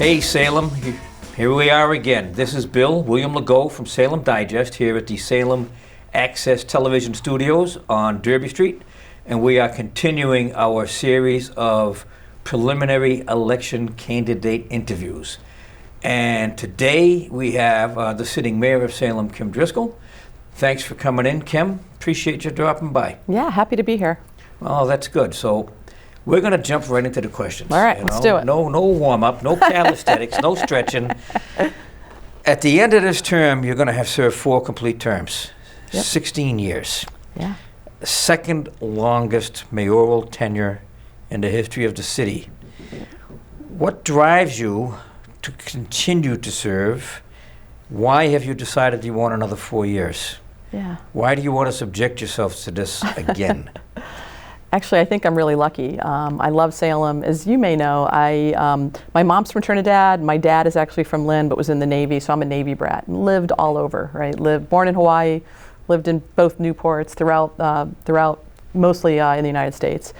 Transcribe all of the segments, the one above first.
Hey Salem, here we are again. This is William Legault from Salem Digest here at the Salem Access Television Studios on Derby Street, and we are continuing our series of preliminary election candidate interviews. And today we have the sitting mayor of Salem, Kim Driscoll. Thanks for coming in, Kim. Appreciate you dropping by. Yeah, happy to be here. Oh, that's good. So we're going to jump right into the questions. All right, let's do it. No warm-up, no calisthenics, no stretching. At the end of this term, you're going to have served 4 complete terms, 16 years. Yeah. Second longest mayoral tenure in the history of the city. What drives you to continue to serve? Why have you decided you want another 4 years? Yeah. Why do you want to subject yourself to this again? Actually, I think I'm really lucky. I love Salem. As you may know, my mom's from Trinidad. My dad is actually from Lynn, but was in the Navy, so I'm a Navy brat. Lived all over, right? Born in Hawaii, lived in both Newports throughout mostly in the United States.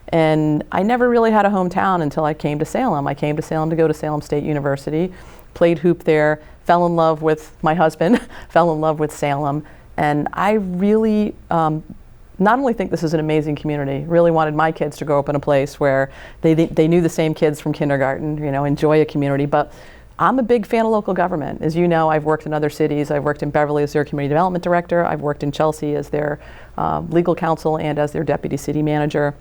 And I never really had a hometown until I came to Salem. I came to Salem to go to Salem State University, played hoop there, fell in love with my husband, fell in love with Salem. And I really not only think this is an amazing community, really wanted my kids to grow up in a place where they knew the same kids from kindergarten, enjoy a community, but I'm a big fan of local government. As you know, I've worked in other cities. I've worked in Beverly as their community development director. I've worked in Chelsea as their legal counsel and as their deputy city manager.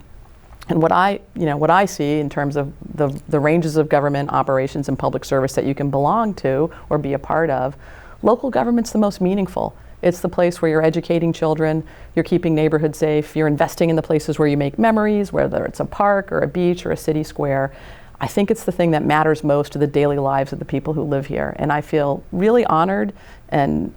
And what I see in terms of the ranges of government operations and public service that you can belong to or be a part of, local government's the most meaningful. It's the place where you're educating children, you're keeping neighborhoods safe, you're investing in the places where you make memories, whether it's a park or a beach or a city square. I think it's the thing that matters most to the daily lives of the people who live here. And I feel really honored and,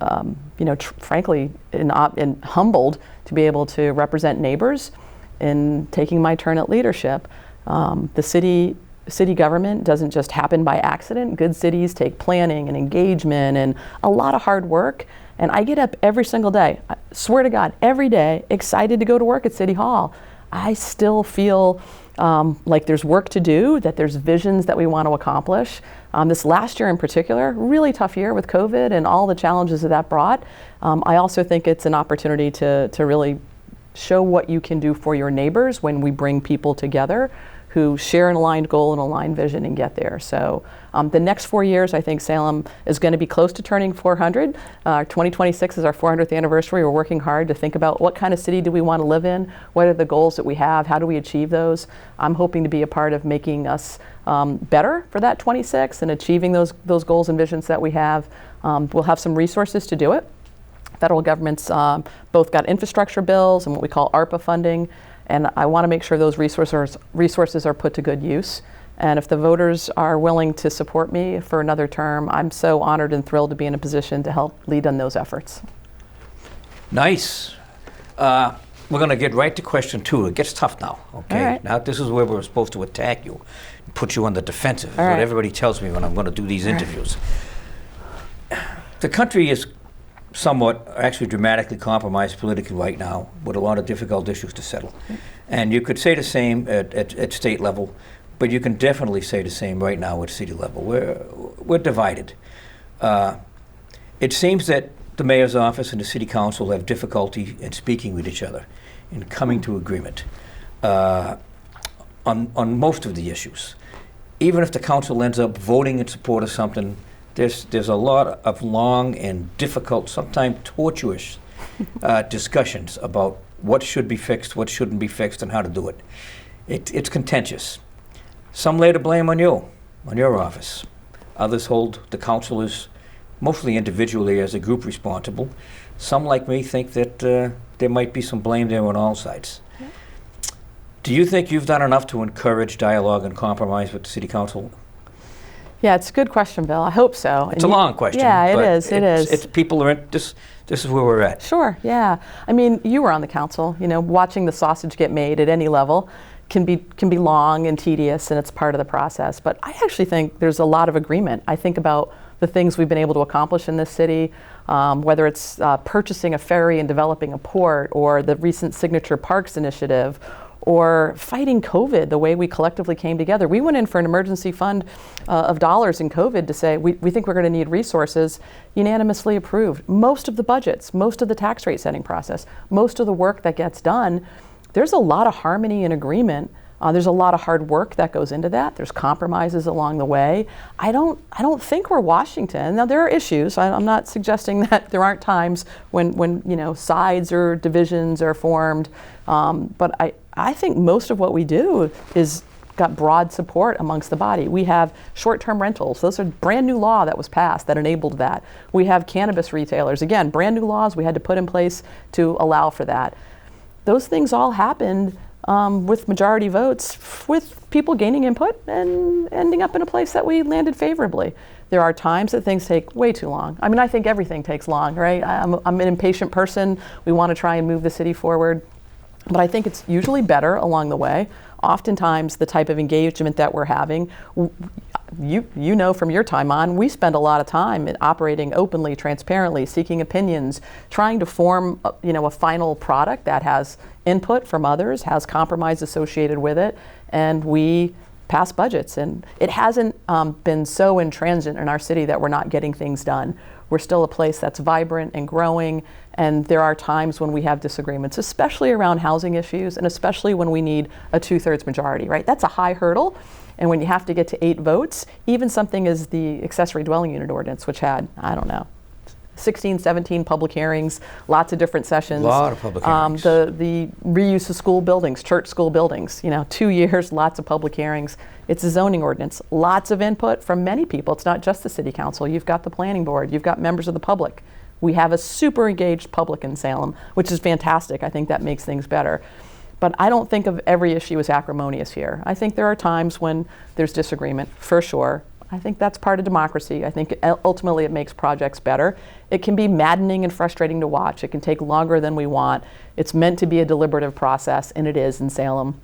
frankly, and humbled to be able to represent neighbors in taking my turn at leadership. The city government doesn't just happen by accident. Good cities take planning and engagement and a lot of hard work. And I get up every single day, I swear to God, every day, excited to go to work at City Hall. I still feel like there's work to do, that there's visions that we want to accomplish. This last year in particular, really tough year with COVID and all the challenges that brought. I also think it's an opportunity to really show what you can do for your neighbors when we bring people together who share an aligned goal and aligned vision and get there. So the next 4 years, I think Salem is going to be close to turning 400. 2026 is our 400th anniversary. We're working hard to think about what kind of city do we want to live in? What are the goals that we have? How do we achieve those? I'm hoping to be a part of making us better for that 26 and achieving those goals and visions that we have. We'll have some resources to do it. Federal government's both got infrastructure bills and what we call ARPA funding. And I want to make sure those resources are put to good use. And if the voters are willing to support me for another term, I'm so honored and thrilled to be in a position to help lead on those efforts. Nice. We're going to get right to question 2. It gets tough now, okay? All right. Now this is where we're supposed to attack you, put you on the defensive. Is All right. what everybody tells me when I'm going to do these interviews. The country is somewhat, actually dramatically compromised politically right now with a lot of difficult issues to settle. And you could say the same at state level, but you can definitely say the same right now at city level. We're divided. It seems that the mayor's office and the city council have difficulty in speaking with each other, in coming to agreement on most of the issues. Even if the council ends up voting in support of something, there's a lot of long and difficult, sometimes tortuous discussions about what should be fixed, what shouldn't be fixed, and how to do it. It's contentious. Some lay the blame on you, on your office. Others hold the council as mostly individually as a group responsible. Some, like me, think that there might be some blame there on all sides. Yeah. Do you think you've done enough to encourage dialogue and compromise with the city council? Yeah, it's a good question, Bill. I hope so. It's a long question. Yeah, it is. It's people are in this is where we're at. Sure. Yeah. I mean, you were on the council. Watching the sausage get made at any level can be long and tedious, and it's part of the process. But I actually think there's a lot of agreement. I think about the things we've been able to accomplish in this city, whether it's purchasing a ferry and developing a port, or the recent Signature Parks initiative, or fighting COVID, the way we collectively came together. We went in for an emergency fund of dollars in COVID to say, we think we're going to need resources, unanimously approved. Most of the budgets, most of the tax rate setting process, most of the work that gets done, there's a lot of harmony and agreement. There's a lot of hard work that goes into that. There's compromises along the way. I don't think we're Washington. Now there are issues. I'm not suggesting that there aren't times when sides or divisions are formed. But I think most of what we do is got broad support amongst the body. We have short-term rentals. Those are brand new law that was passed that enabled that. We have cannabis retailers. Again, brand new laws we had to put in place to allow for that. Those things all happened with majority votes, with people gaining input and ending up in a place that we landed favorably. There are times that things take way too long. I mean, I think everything takes long, right? I'm an impatient person. We want to try and move the city forward. But I think it's usually better along the way. Oftentimes, the type of engagement that we're having, you know from your time on, we spend a lot of time in operating openly, transparently, seeking opinions, trying to form a final product that has input from others, has compromise associated with it, and we pass budgets. And it hasn't been so intransigent in our city that we're not getting things done. We're still a place that's vibrant and growing, and there are times when we have disagreements, especially around housing issues, and especially when we need a 2/3 majority, right? That's a high hurdle, and when you have to get to 8 votes, even something as the accessory dwelling unit ordinance, which had, 16, 17 public hearings, lots of different sessions. A lot of public hearings. The reuse of school buildings, church school buildings, 2 years, lots of public hearings. It's a zoning ordinance, lots of input from many people. It's not just the city council. You've got the planning board, you've got members of the public. We have a super engaged public in Salem, which is fantastic. I think that makes things better. But I don't think of every issue as acrimonious here. I think there are times when there's disagreement, for sure. I think that's part of democracy. I think ultimately it makes projects better. It can be maddening and frustrating to watch. It can take longer than we want. It's meant to be a deliberative process, and it is in Salem.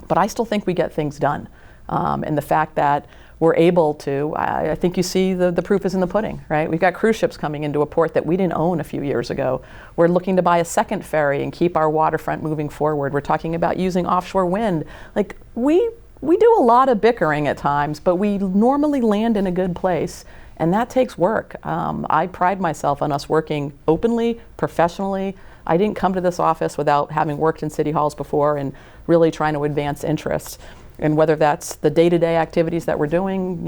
But I still think we get things done. And the fact that we're able to, I think you see the proof is in the pudding, right? We've got cruise ships coming into a port that we didn't own a few years ago. We're looking to buy a second ferry and keep our waterfront moving forward. We're talking about using offshore wind. Like, we do a lot of bickering at times, but we normally land in a good place, and that takes work. I pride myself on us working openly, professionally. I didn't come to this office without having worked in city halls before and really trying to advance interests. And whether that's the day-to-day activities that we're doing,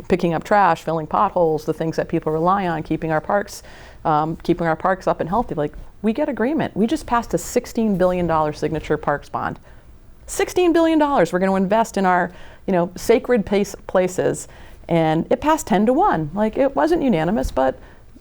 picking up trash, filling potholes, the things that people rely on, keeping our parks up and healthy, like, we get agreement. We just passed a $16 billion signature parks bond. $16 billion we're going to invest in our, sacred places, and it passed 10-1. Like, it wasn't unanimous, but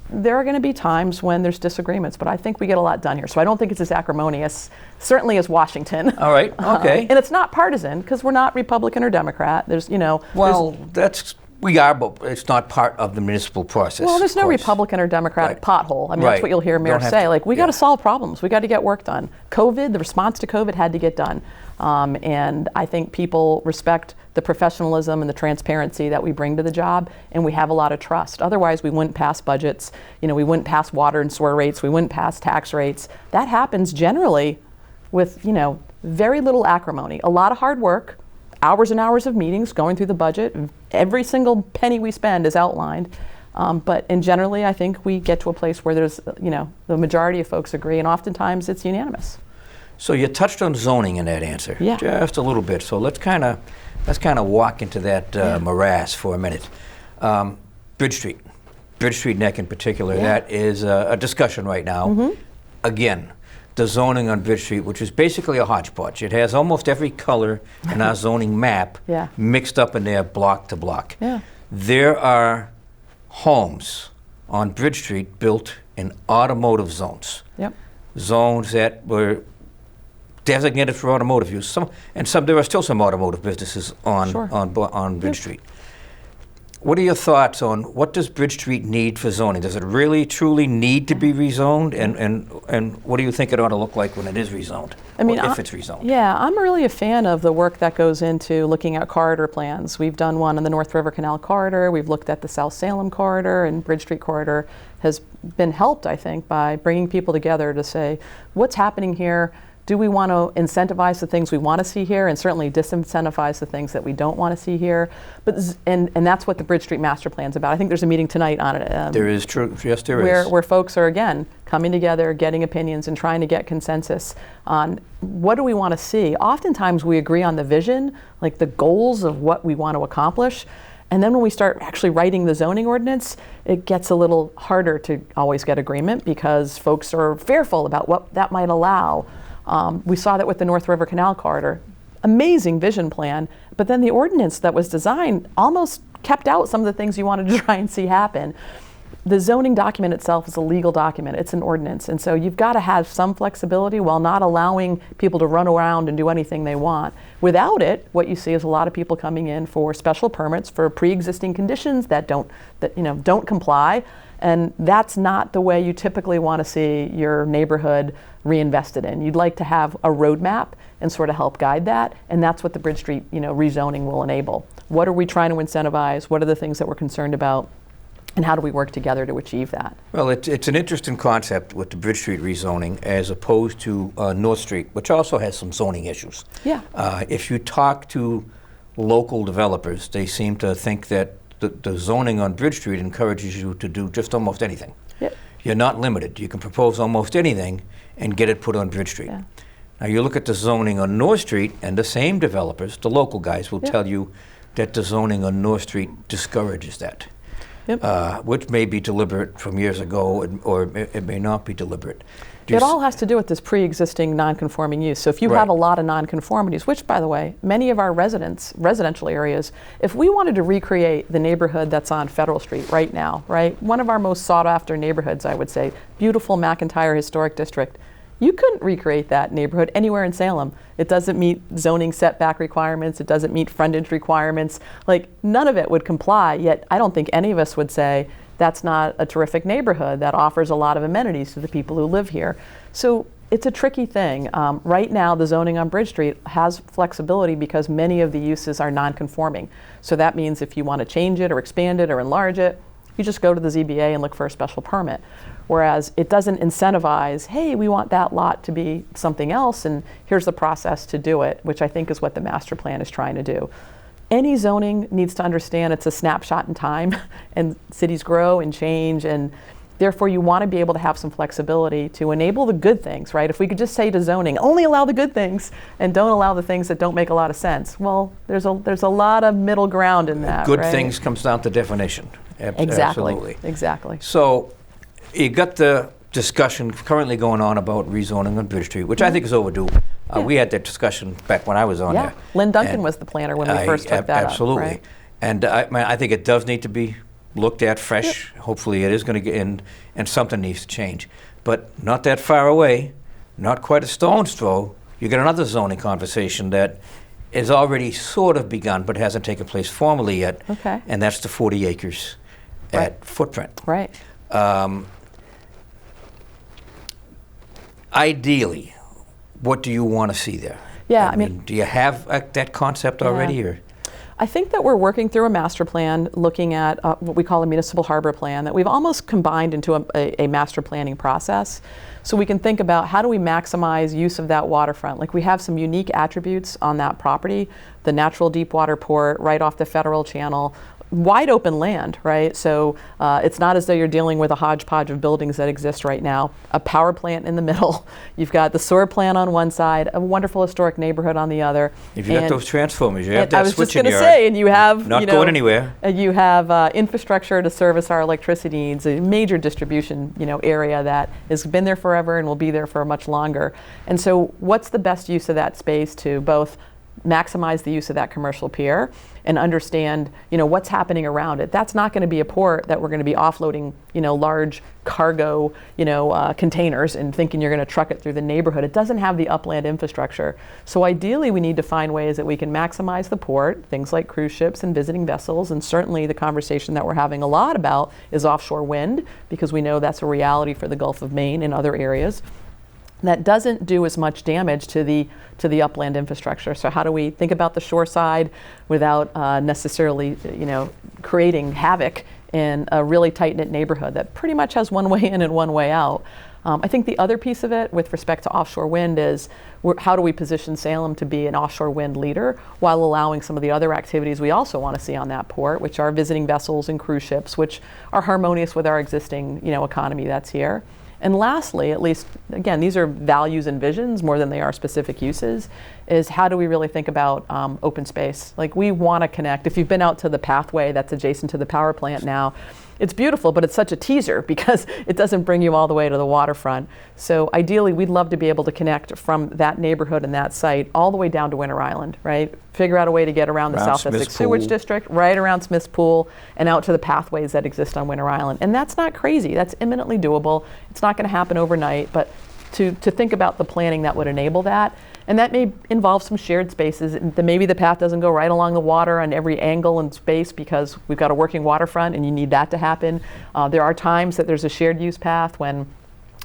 there are going to be times when there's disagreements, but I think we get a lot done here. So I don't think it's as acrimonious, certainly as Washington. All right, okay. And it's not partisan, because we're not Republican or Democrat. There's, we are, but it's not part of the municipal process. Well, there's no Republican or Democratic pothole. I mean, that's what you'll hear mayors say. We got to solve problems. We got to get work done. COVID, the response to COVID had to get done. And I think people respect the professionalism and the transparency that we bring to the job, and we have a lot of trust. Otherwise, we wouldn't pass budgets. We wouldn't pass water and sewer rates. We wouldn't pass tax rates. That happens generally with, very little acrimony. A lot of hard work, hours and hours of meetings going through the budget. Every single penny we spend is outlined. But generally, I think we get to a place where there's, the majority of folks agree, and oftentimes it's unanimous. So you touched on zoning in that answer, just a little bit. So let's kind of walk into that morass for a minute. Bridge Street Neck in particular, that is a discussion right now. Mm-hmm. Again, the zoning on Bridge Street, which is basically a hodgepodge. It has almost every color in our zoning map mixed up in there, block to block. Yeah. There are homes on Bridge Street built in automotive zones. Yep. Zones that were designated for automotive use. There are still some automotive businesses on Bridge Street. What are your thoughts on what does Bridge Street need for zoning? Does it really, truly need to be rezoned? And what do you think it ought to look like when it is rezoned? If it's rezoned? Yeah, I'm really a fan of the work that goes into looking at corridor plans. We've done one on the North River Canal corridor. We've looked at the South Salem corridor, and Bridge Street corridor has been helped, I think, by bringing people together to say, what's happening here? Do we want to incentivize the things we want to see here and certainly disincentivize the things that we don't want to see here? And that's what the Bridge Street Master Plan is about. I think there's a meeting tonight on it. There is true. Yes, there is. Where folks are, again, coming together, getting opinions, and trying to get consensus on what do we want to see. Oftentimes we agree on the vision, like the goals of what we want to accomplish. And then when we start actually writing the zoning ordinance, it gets a little harder to always get agreement because folks are fearful about what that might allow. We saw that with the North River Canal Corridor. Amazing vision plan, but then the ordinance that was designed almost kept out some of the things you wanted to try and see happen. The zoning document itself is a legal document. It's an ordinance. And so you've got to have some flexibility while not allowing people to run around and do anything they want. Without it, what you see is a lot of people coming in for special permits for pre-existing conditions that don't comply. And that's not the way you typically want to see your neighborhood reinvested in. You'd like to have a roadmap and sort of help guide that. And that's what the Bridge Street rezoning will enable. What are we trying to incentivize? What are the things that we're concerned about? And how do we work together to achieve that? Well, it's an interesting concept with the Bridge Street rezoning as opposed to North Street, which also has some zoning issues. Yeah. If you talk to local developers, they seem to think that the zoning on Bridge Street encourages you to do just almost anything. Yep. You're not limited. You can propose almost anything and get it put on Bridge Street. Yeah. Now you look at the zoning on North Street, and the same developers, the local guys, will tell you that the zoning on North Street discourages that. Yep. Which may be deliberate from years ago, or it may not be deliberate. It all has to do with this pre-existing non-conforming use. So if you have a lot of non-conformities, which, by the way, many of our residential areas, if we wanted to recreate the neighborhood that's on Federal Street right now, right, one of our most sought-after neighborhoods, I would say, beautiful McIntyre Historic District, you couldn't recreate that neighborhood anywhere in Salem. It doesn't meet zoning setback requirements. It doesn't meet frontage requirements. Like, none of it would comply, yet I don't think any of us would say that's not a terrific neighborhood that offers a lot of amenities to the people who live here. So it's a tricky thing. Right now, the zoning on Bridge Street has flexibility because many of the uses are non-conforming. So that means if you want to change it or expand it or enlarge it, you just go to the ZBA and look for a special permit. Whereas it doesn't incentivize, hey, we want that lot to be something else, and here's the process to do it, which I think is what the master plan is trying to do. Any zoning needs to understand it's a snapshot in time, and cities grow and change, and therefore you want to be able to have some flexibility to enable the good things, right? If we could just say to zoning, only allow the good things and don't allow the things that don't make a lot of sense. Well, there's a lot of middle ground in that, Good right? things comes down to definition. Exactly. Absolutely. Exactly. So you got the discussion currently going on about rezoning on Bridge Street, which I think is overdue. We had that discussion back when I was on there. Lynn Duncan was the planner when we first took that absolutely. up. Right? And I think it does need to be looked at fresh. Hopefully it is going to get in, and something needs to change. But not that far away, not quite a stone's throw, you get another zoning conversation that is already sort of begun but hasn't taken place formally yet. Okay. And that's the 40 acres at footprint. Right. Ideally, what do you want to see there? Yeah, I mean, do you have that concept already? Or? I think that we're working through a master plan looking at what we call a municipal harbor plan that we've almost combined into a master planning process. So we can think about how do we maximize use of that waterfront. Like, we have some unique attributes on that property, the natural deep water port right off the Federal Channel, wide open land, right? So it's not as though you're dealing with a hodgepodge of buildings that exist right now. A power plant in the middle. You've got the sewer plant on one side, a wonderful historic neighborhood on the other. If you got those transformers, you have that I was just switching going to yard. say, and you have not going anywhere. You have infrastructure to service our electricity needs, a major distribution area that has been there forever and will be there for much longer. And so, what's the best use of that space to both maximize the use of that commercial pier and understand, what's happening around it? That's not going to be a port that we're going to be offloading, large cargo, containers and thinking you're going to truck it through the neighborhood. It doesn't have the upland infrastructure. So ideally, we need to find ways that we can maximize the port, things like cruise ships and visiting vessels, and certainly the conversation that we're having a lot about is offshore wind, because we know that's a reality for the Gulf of Maine and other areas. That doesn't do as much damage to the upland infrastructure. So how do we think about the shore side without necessarily, creating havoc in a really tight-knit neighborhood that pretty much has one way in and one way out? I think the other piece of it with respect to offshore wind is how do we position Salem to be an offshore wind leader while allowing some of the other activities we also want to see on that port, which are visiting vessels and cruise ships, which are harmonious with our existing economy that's here. And lastly, at least, again, these are values and visions more than they are specific uses, is how do we really think about open space? Like, we want to connect. If you've been out to the pathway that's adjacent to the power plant now, it's beautiful, but it's such a teaser because it doesn't bring you all the way to the waterfront. So ideally, we'd love to be able to connect from that neighborhood and that site all the way down to Winter Island, right? Figure out a way to get around the South Essex Sewage District, right around Smith's Pool, and out to the pathways that exist on Winter Island. And that's not crazy. That's imminently doable. It's not going to happen overnight, but to think about the planning that would enable that. And that may involve some shared spaces. Maybe the path doesn't go right along the water on every angle and space because we've got a working waterfront and you need that to happen. There are times that there's a shared use path when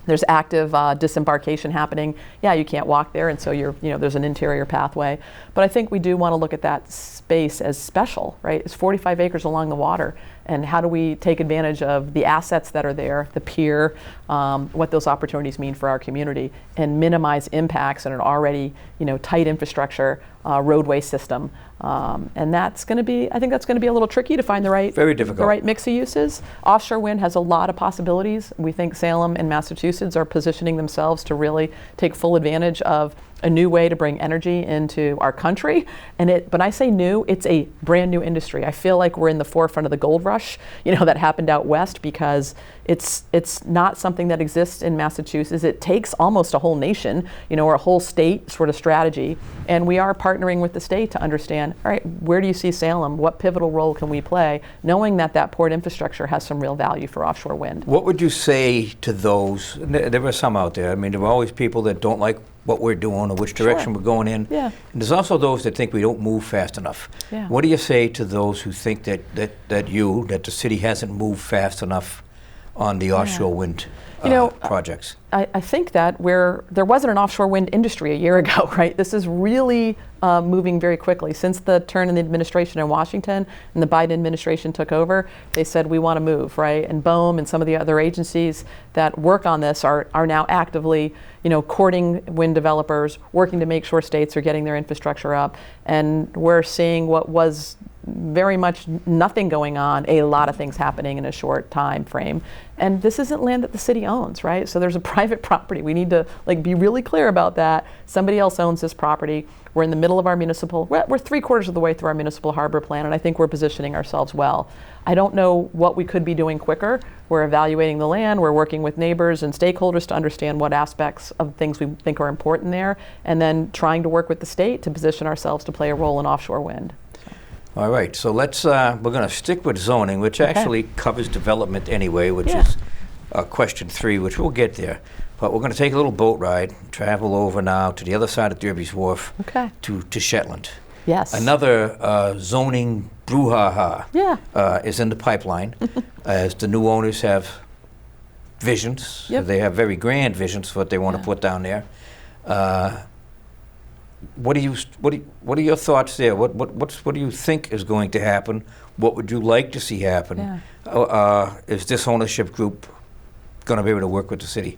there's active disembarkation happening. Yeah, you can't walk there, and so there's an interior pathway. But I think we do want to look at that space as special, right? It's 45 acres along the water, and how do we take advantage of the assets that are there, the pier, what those opportunities mean for our community, and minimize impacts in an already tight infrastructure roadway system. And that's going to be, I think that's going to be a little tricky to find the right, very difficult, the right mix of uses. Offshore wind has a lot of possibilities. We think Salem and Massachusetts are positioning themselves to really take full advantage of a new way to bring energy into our country. And when I say new, it's a brand new industry. I feel like we're in the forefront of the gold rush, that happened out west, because it's not something that exists in Massachusetts. It takes almost a whole nation, or a whole state sort of strategy. And we are partnering with the state to understand, all right, where do you see Salem? What pivotal role can we play? Knowing that port infrastructure has some real value for offshore wind. What would you say to those? There are some out there. I mean, there are always people that don't like what we're doing or which direction we're going in. Yeah. And there's also those that think we don't move fast enough. Yeah. What do you say to those who think that the city hasn't moved fast enough on the offshore wind projects? I think that there wasn't an offshore wind industry a year ago, right? This is really moving very quickly. Since the turn in the administration in Washington and the Biden administration took over, they said we want to move, right? And BOEM and some of the other agencies that work on this are now actively, courting wind developers, working to make sure states are getting their infrastructure up. And we're seeing what was very much nothing going on, a lot of things happening in a short time frame. And this isn't land that the city owns, right? So there's a private property. We need to be really clear about that. Somebody else owns this property. We're in the middle of our municipal, we're 3/4 of the way through our municipal harbor plan, and I think we're positioning ourselves well. I don't know what we could be doing quicker. We're evaluating the land. We're working with neighbors and stakeholders to understand what aspects of things we think are important there, and then trying to work with the state to position ourselves to play a role in offshore wind. All right, so let's, we're going to stick with zoning, which actually covers development anyway, which is question 3, which we'll get there. But we're going to take a little boat ride, travel over now to the other side of Derby's Wharf, to Shetland. Yes. Another zoning brouhaha is in the pipeline, as the new owners have visions. Yep. They have very grand visions for what they want to put down there. What are your thoughts there? What do you think is going to happen? What would you like to see happen? Is this ownership group going to be able to work with the city?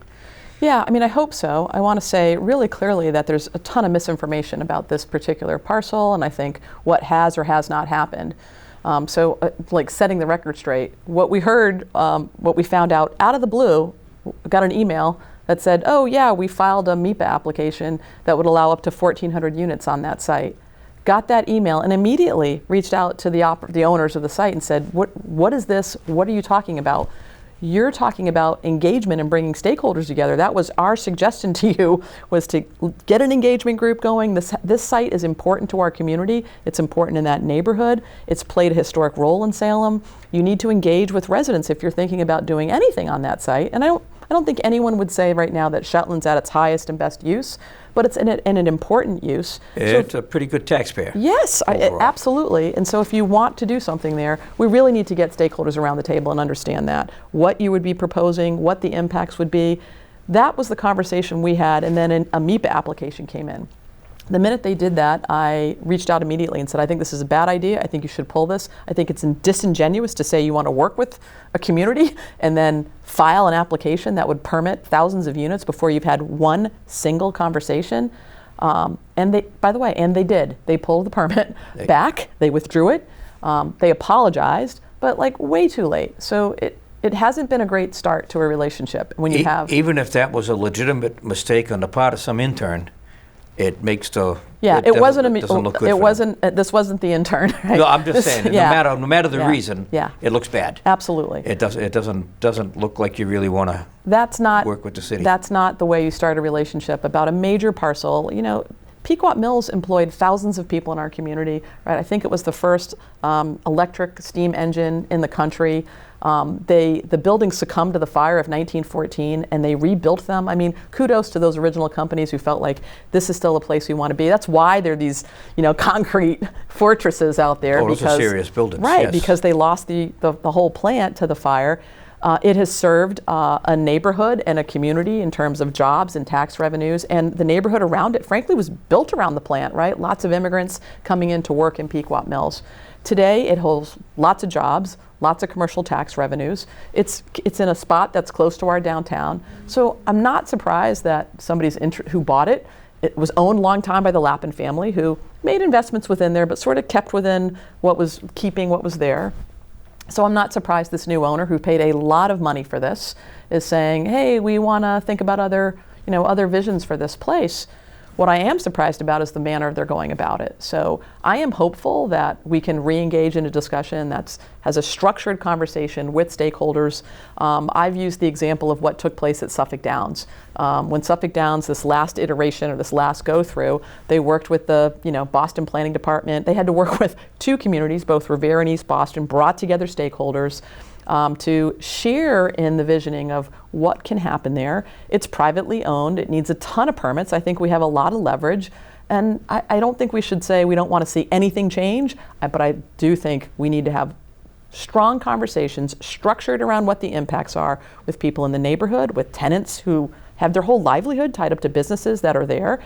Yeah, I mean, I hope so. I want to say really clearly that there's a ton of misinformation about this particular parcel, and I think what has or has not happened. Setting the record straight, what we heard, what we found out of the blue, got an email that said, oh yeah, we filed a MIPA application that would allow up to 1,400 units on that site. Got that email and immediately reached out to the owners of the site and said, what is this? What are you talking about? You're talking about engagement and bringing stakeholders together. That was our suggestion to you, was to get an engagement group going. This site is important to our community. It's important in that neighborhood. It's played a historic role in Salem. You need to engage with residents if you're thinking about doing anything on that site. And I don't think anyone would say right now that Shetland's at its highest and best use, but it's in an important use. It's a pretty good taxpayer. Yes, absolutely. And so if you want to do something there, we really need to get stakeholders around the table and understand that. What you would be proposing, what the impacts would be. That was the conversation we had, and then a MIPA application came in. The minute they did that, I reached out immediately and said, I think this is a bad idea. I think you should pull this. I think it's disingenuous to say you want to work with a community and then file an application that would permit thousands of units before you've had one single conversation. And they, by the way, and they did. They pulled the permit back. They withdrew it. They apologized, but like way too late. So it hasn't been a great start to a relationship when you have. Even if that was a legitimate mistake on the part of some intern, it makes the it wasn't doesn't look good. It wasn't. This wasn't the intern. Right? No, I'm just saying. No matter the reason, it looks bad. Absolutely. It doesn't look like you really want to. That's not work with the city. That's not the way you start a relationship about a major parcel. Pequot Mills employed thousands of people in our community, right? I think it was the first electric steam engine in the country. The buildings succumbed to the fire of 1914 and they rebuilt them. I mean, kudos to those original companies who felt like this is still a place we want to be. That's why there are these, concrete fortresses out there. Oh, those are serious buildings. Right, yes. Because they lost the whole plant to the fire. It has served a neighborhood and a community in terms of jobs and tax revenues, and the neighborhood around it, frankly, was built around the plant, right? Lots of immigrants coming in to work in Pequot Mills. Today, it holds lots of jobs, lots of commercial tax revenues. It's in a spot that's close to our downtown. So I'm not surprised that somebody's who bought it. It was owned a long time by the Lappin family, who made investments within there, but sort of kept within what was there. So I'm not surprised this new owner, who paid a lot of money for this, is saying, hey, we want to think about other visions for this place. What I am surprised about is the manner they're going about it. So I am hopeful that we can re-engage in a discussion that has a structured conversation with stakeholders. I've used the example of what took place at Suffolk Downs. When Suffolk Downs, this last iteration or this last go-through, they worked with the Boston Planning Department. They had to work with two communities, both Revere and East Boston, brought together stakeholders to share in the visioning of what can happen there. It's privately owned. It needs a ton of permits. I think we have a lot of leverage. And I don't think we should say we don't want to see anything change, but I do think we need to have strong conversations structured around what the impacts are with people in the neighborhood, with tenants who have their whole livelihood tied up to businesses that are there,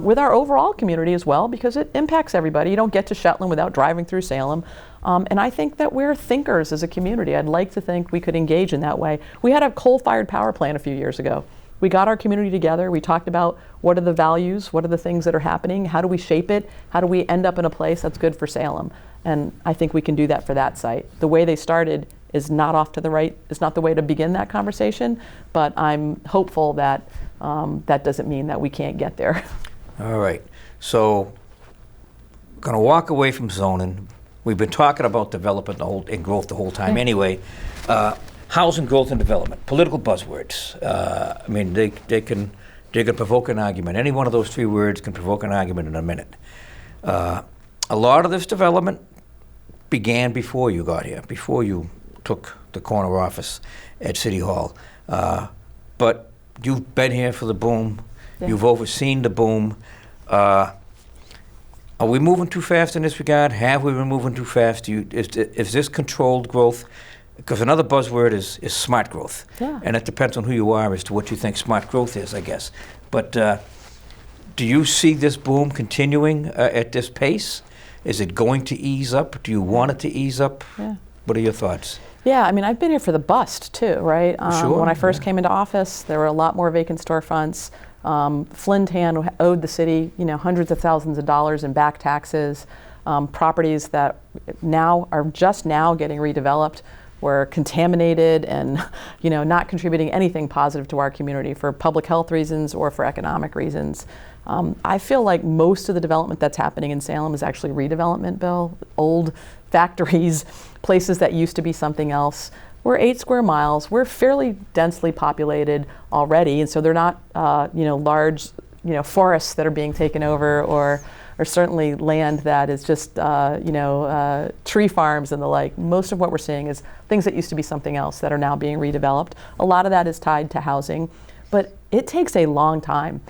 with our overall community as well, because it impacts everybody. You don't get to Shetland without driving through Salem. And I think that we're thinkers as a community. I'd like to think we could engage in that way. We had a coal-fired power plant a few years ago. We got our community together. We talked about what are the values, what are the things that are happening, how do we shape it, how do we end up in a place that's good for Salem. And I think we can do that for that site. The way they started is not off to the right, it's not the way to begin that conversation, but I'm hopeful that that doesn't mean that we can't get there. All right, so going to walk away from zoning. We've been talking about development and growth the whole time anyway. Housing growth and development, political buzzwords. I mean, they can provoke an argument. Any one of those three words can provoke an argument in a minute. A lot of this development began before you got here, before you took the corner office at City Hall. But you've been here for the boom. Yeah. You've overseen the boom. Are we moving too fast in this regard? Have we been moving too fast? Is this controlled growth? Because another buzzword is smart growth. Yeah. And it depends on who you are as to what you think smart growth is, I guess. But do you see this boom continuing at this pace? Is it going to ease up? Do you want it to ease up? Yeah. What are your thoughts? Yeah, I mean, I've been here for the bust too, right? Sure. When I first came into office, there were a lot more vacant storefronts. Flynn Tan owed the city, hundreds of thousands of dollars in back taxes. Properties that now are just now getting redeveloped were contaminated and, not contributing anything positive to our community for public health reasons or for economic reasons. I feel like most of the development that's happening in Salem is actually redevelopment, Bill. Old factories, places that used to be something else. We're 8 square miles. We're fairly densely populated already, and so they're not, large, forests that are being taken over, or certainly land that is just, tree farms and the like. Most of what we're seeing is things that used to be something else that are now being redeveloped. A lot of that is tied to housing, but it takes a long time.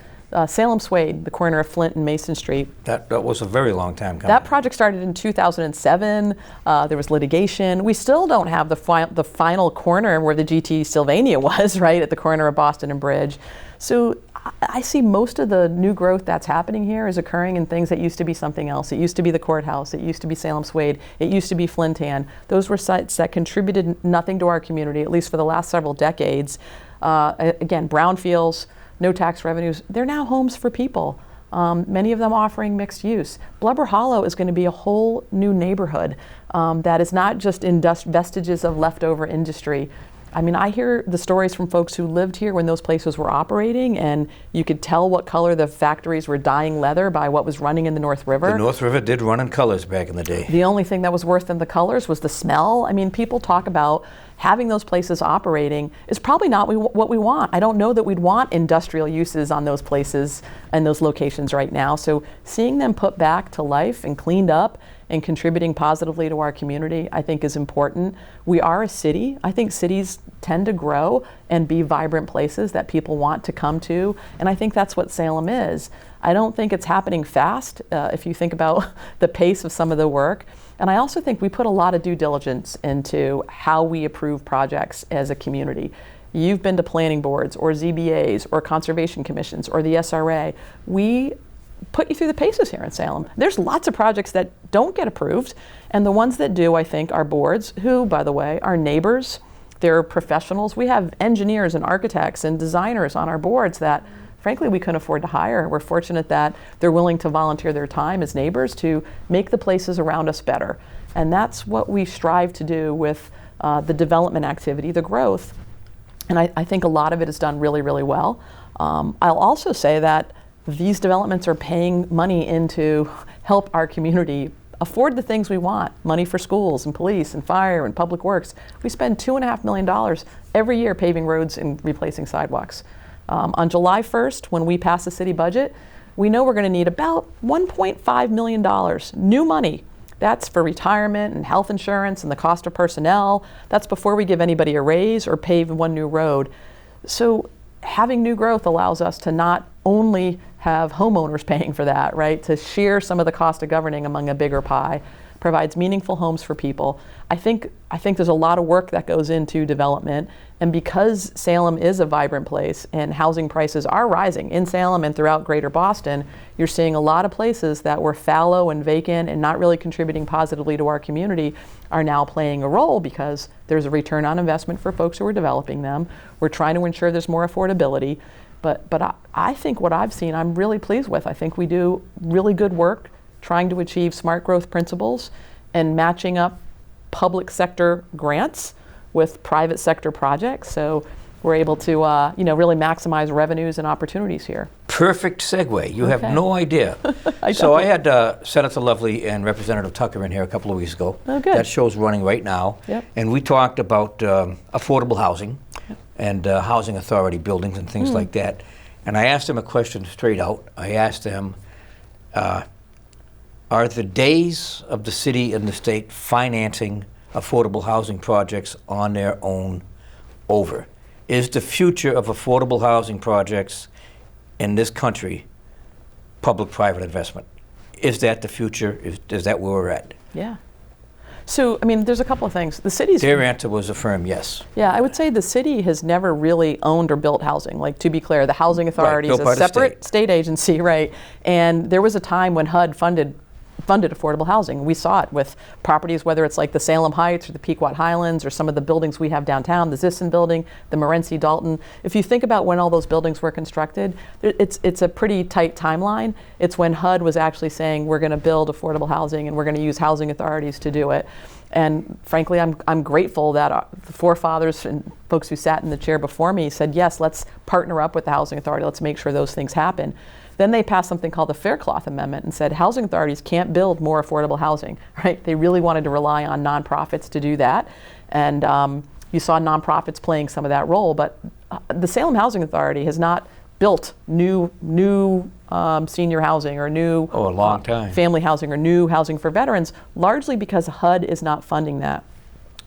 Salem Suede, the corner of Flint and Mason Street. That was a very long time coming. That project started in 2007. There was litigation. We still don't have the final corner where the GT Sylvania was, right, at the corner of Boston and Bridge. So I see most of the new growth that's happening here is occurring in things that used to be something else. It used to be the courthouse. It used to be Salem Swade. It used to be Flintan. Those were sites that contributed nothing to our community, at least for the last several decades. Again, brownfields, no tax revenues. They're now homes for people. Many of them offering mixed use. Blubber Hollow is going to be a whole new neighborhood that is not just vestiges of leftover industry. I mean, I hear the stories from folks who lived here when those places were operating, and you could tell what color the factories were dyeing leather by what was running in the North River. The North River did run in colors back in the day. The only thing that was worse than the colors was the smell. I mean, people talk about having those places operating is probably not what we want. I don't know that we'd want industrial uses on those places and those locations right now. So seeing them put back to life and cleaned up and contributing positively to our community, I think is important. We are a city. I think cities tend to grow and be vibrant places that people want to come to, and I think that's what Salem is. I don't think it's happening fast if you think about the pace of some of the work. And I also think we put a lot of due diligence into how we approve projects as a community. You've been to planning boards or ZBAs or conservation commissions or the SRA. We put you through the paces here in Salem. There's lots of projects that don't get approved, and the ones that do, I think, are boards who, by the way, are neighbors. They're professionals. We have engineers and architects and designers on our boards that, frankly, we couldn't afford to hire. We're fortunate that they're willing to volunteer their time as neighbors to make the places around us better. And that's what we strive to do with the development activity, the growth. And I think a lot of it is done really, really well. I'll also say that these developments are paying money in to help our community afford the things we want, money for schools and police and fire and public works. We spend $2.5 million every year paving roads and replacing sidewalks. On July 1st, when we pass the city budget, we know we're going to need about $1.5 million, new money. That's for retirement and health insurance and the cost of personnel. That's before we give anybody a raise or pave one new road. So having new growth allows us to not only have homeowners paying for that, right? To share some of the cost of governing among a bigger pie, provides meaningful homes for people. I think there's a lot of work that goes into development, and because Salem is a vibrant place and housing prices are rising in Salem and throughout greater Boston, you're seeing a lot of places that were fallow and vacant and not really contributing positively to our community are now playing a role because there's a return on investment for folks who are developing them. We're trying to ensure there's more affordability. But I think what I've seen, I'm really pleased with. I think we do really good work trying to achieve smart growth principles and matching up public sector grants with private sector projects. So we're able to really maximize revenues and opportunities here. Perfect segue. You have no idea. I had Senator Lovely and Representative Tucker in here a couple of weeks ago. Oh, good. That show's running right now. Yep. And we talked about affordable housing and housing authority buildings and things like that. And I asked them a question straight out. I asked them, are the days of the city and the state financing affordable housing projects on their own over? Is the future of affordable housing projects in this country public-private investment? Is that the future? Is that where we're at? Yeah. So, I mean, there's a couple of things. The city's... Their answer was a firm yes. Yeah, I would say the city has never really owned or built housing. Like, to be clear, the Housing Authority is a separate state agency, right? And there was a time when HUD funded affordable housing. We saw it with properties, whether it's like the Salem Heights or the Pequot Highlands or some of the buildings we have downtown, the Zisson building, the Morenci Dalton. If you think about when all those buildings were constructed, it's a pretty tight timeline. It's when HUD was actually saying we're going to build affordable housing and we're going to use housing authorities to do it. And frankly, I'm grateful that the forefathers and folks who sat in the chair before me said, yes, let's partner up with the Housing Authority. Let's make sure those things happen. Then they passed something called the Faircloth Amendment and said housing authorities can't build more affordable housing, right? They really wanted to rely on nonprofits to do that. And you saw nonprofits playing some of that role, but the Salem Housing Authority has not built new senior housing or new a long time. Family housing or new housing for veterans, largely because HUD is not funding that.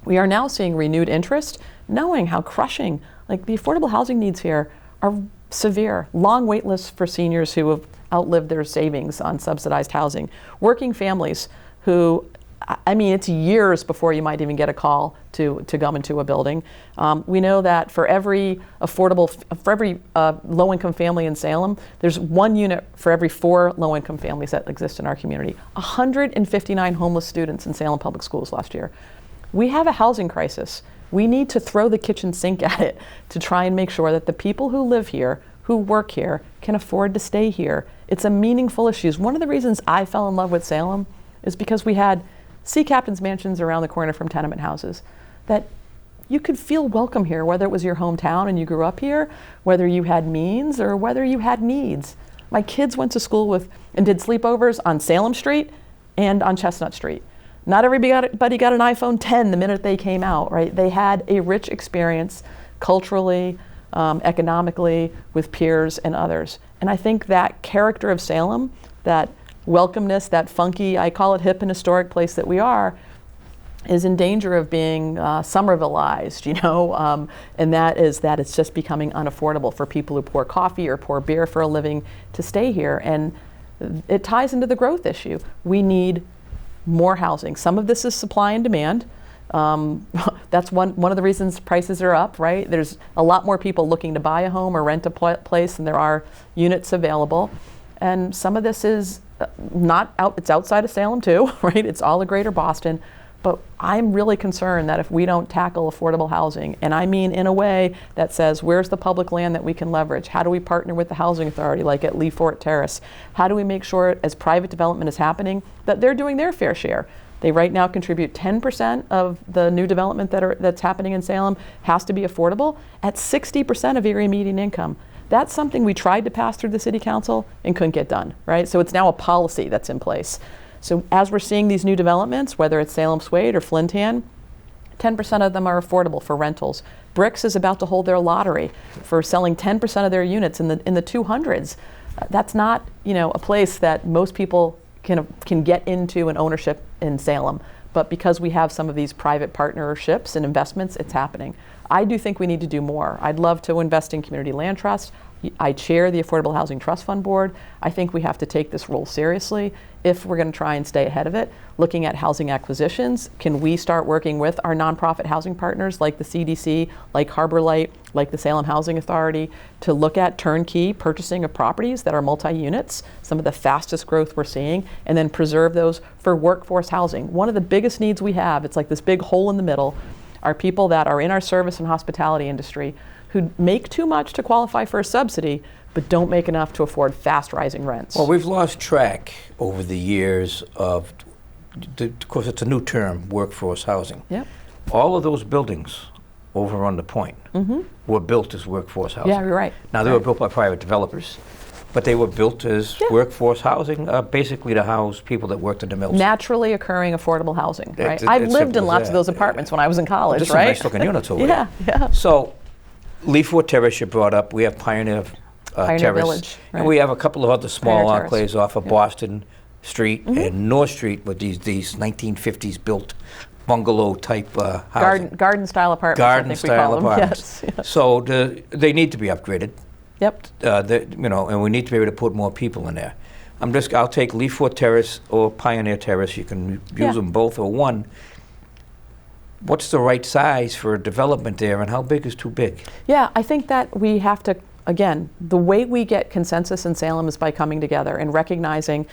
We are now seeing renewed interest, knowing how crushing, like the affordable housing needs here are severe, long wait lists for seniors who have outlived their savings on subsidized housing, working families who I mean, it's years before you might even get a call to come into a building. We know that for every low-income family in Salem, there's 1 unit for every 4 low-income families that exist in our community. 159 homeless students in Salem Public Schools last year. We have a housing crisis. We need to throw the kitchen sink at it to try and make sure that the people who live here, who work here, can afford to stay here. It's a meaningful issue. One of the reasons I fell in love with Salem is because we had sea captain's mansions around the corner from tenement houses that you could feel welcome here, whether it was your hometown and you grew up here, whether you had means or whether you had needs. My kids went to school and did sleepovers on Salem Street and on Chestnut Street. Not everybody got an iPhone 10 the minute they came out, right? They had a rich experience culturally, economically, with peers and others. And I think that character of Salem, that welcomeness, that funky, I call it hip and historic place that we are, is in danger of being Somervilleized, and that is that it's just becoming unaffordable for people who pour coffee or pour beer for a living to stay here. And it ties into the growth issue. We need more housing. Some of this is supply and demand. That's one of the reasons prices are up, right? There's a lot more people looking to buy a home or rent a place than there are units available. And some of this is it's outside of Salem too, right? It's all of Greater Boston. But I'm really concerned that if we don't tackle affordable housing, and I mean in a way that says, where's the public land that we can leverage? How do we partner with the housing authority, like at Lee Fort Terrace? How do we make sure, as private development is happening, that they're doing their fair share? They right now contribute 10% of the new development that's happening in Salem has to be affordable at 60% of area median income. That's something we tried to pass through the city council and couldn't get done, right? So it's now a policy that's in place. So as we're seeing these new developments, whether it's Salem Suede or Flintan, 10% of them are affordable for rentals. Bricks is about to hold their lottery for selling 10% of their units in the 200s. That's not, a place that most people can get into an ownership in Salem. But because we have some of these private partnerships and investments, it's happening. I do think we need to do more. I'd love to invest in community land trust. I chair the Affordable Housing Trust Fund Board. I think we have to take this role seriously if we're going to try and stay ahead of it. Looking at housing acquisitions, can we start working with our nonprofit housing partners like the CDC, like Harbor Light, like the Salem Housing Authority, to look at turnkey purchasing of properties that are multi-units, some of the fastest growth we're seeing, and then preserve those for workforce housing. One of the biggest needs we have, it's like this big hole in the middle, are people that are in our service and hospitality industry who make too much to qualify for a subsidy, but don't make enough to afford fast rising rents. Well, we've lost track over the years of course, it's a new term, workforce housing. Yep. All of those buildings over on the point were built as workforce housing. Yeah, you're right. Now, they were built by private developers, but they were built as workforce housing, basically to house people that worked in the mills. Naturally occurring affordable housing, right? I've lived in lots of those apartments when I was in college, There's right? some nice looking units over there. Yeah. So, Lee Fort Terrace you brought up, we have Pioneer Terrace. Village, right. And we have a couple of other small Pioneer Terrace. enclaves off of Boston Street and North Street with these 1950s built bungalow type housing. Garden style apartments, Garden I think style we call apartments. them. Yes. So they need to be upgraded. Yep. And we need to be able to put more people in there. I'll take Lee Fort Terrace or Pioneer Terrace. You can use them both or one. What's the right size for development there, and how big is too big? Yeah, I think that we have to, again, the way we get consensus in Salem is by coming together and recognizing,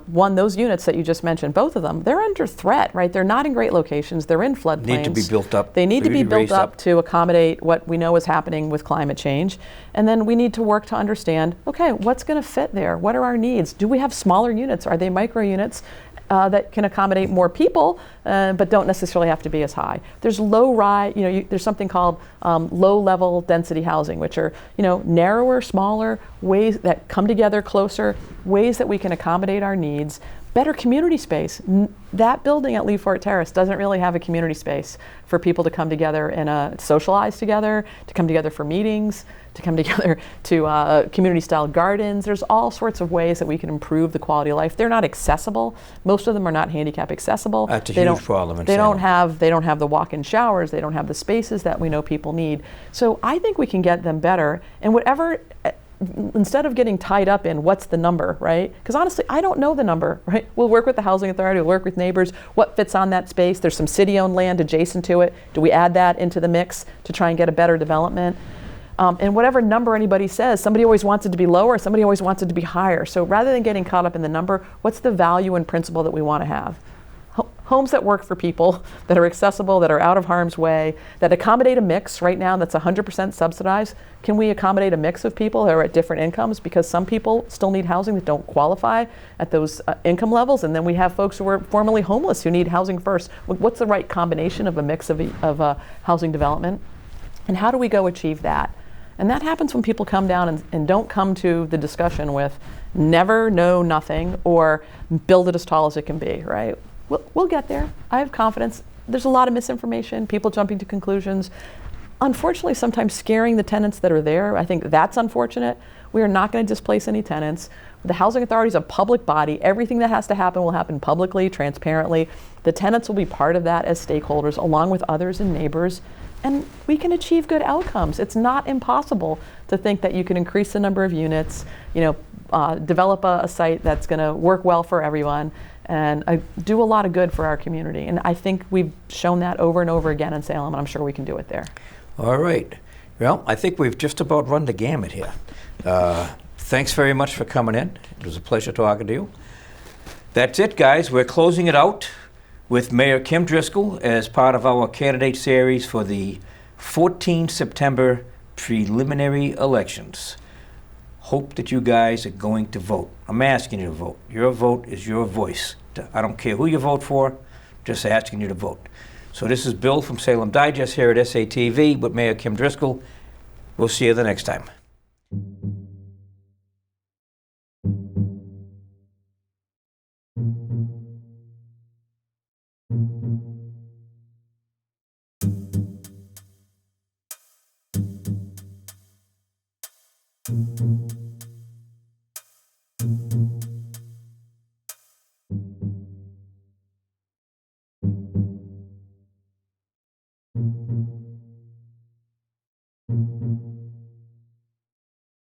one, those units that you just mentioned, both of them, they're under threat, right? They're not in great locations. They're in floodplains. Need to be built up. They need to be built up to accommodate what we know is happening with climate change. And then we need to work to understand, okay, what's going to fit there? What are our needs? Do we have smaller units? Are they micro units? That can accommodate more people, but don't necessarily have to be as high. There's there's something called low-level density housing, which are narrower, smaller ways that come together closer, ways that we can accommodate our needs. Better community space. That building at Lee Fort Terrace doesn't really have a community space for people to come together and socialize together, to come together for meetings, to come together to community-style gardens. There's all sorts of ways that we can improve the quality of life. They're not accessible. Most of them are not handicap accessible. That's a huge problem in Salem. They don't have the walk-in showers. They don't have the spaces that we know people need. So I think we can get them better. And whatever instead of getting tied up in what's the number, right? Because honestly, I don't know the number, right? We'll work with the housing authority, we'll work with neighbors, what fits on that space. There's some city-owned land adjacent to it. Do we add that into the mix to try and get a better development? And whatever number anybody says, somebody always wants it to be lower, somebody always wants it to be higher. So rather than getting caught up in the number, what's the value and principle that we want to have? Homes that work for people, that are accessible, that are out of harm's way, that accommodate a mix. Right now that's 100% subsidized. Can we accommodate a mix of people that are at different incomes? Because some people still need housing that don't qualify at those income levels, and then we have folks who are formerly homeless who need housing first. What's the right combination of a mix of housing development? And how do we go achieve that? And that happens when people come down and don't come to the discussion with never, no, nothing, or build it as tall as it can be, right? We'll get there. I have confidence. There's a lot of misinformation, people jumping to conclusions. Unfortunately, sometimes scaring the tenants that are there. I think that's unfortunate. We are not going to displace any tenants. The housing authority is a public body. Everything that has to happen will happen publicly, transparently. The tenants will be part of that as stakeholders, along with others and neighbors. And we can achieve good outcomes. It's not impossible to think that you can increase the number of units, develop a site that's going to work well for everyone, and do a lot of good for our community. And I think we've shown that over and over again in Salem, and I'm sure we can do it there. All right. Well, I think we've just about run the gamut here. Thanks very much for coming in. It was a pleasure talking to you. That's it, guys. We're closing it out with Mayor Kim Driscoll as part of our candidate series for the 14 September preliminary elections. Hope that you guys are going to vote. I'm asking you to vote. Your vote is your voice. I don't care who you vote for, just asking you to vote. So this is Bill from Salem Digest here at SATV with Mayor Kim Driscoll. We'll see you the next time.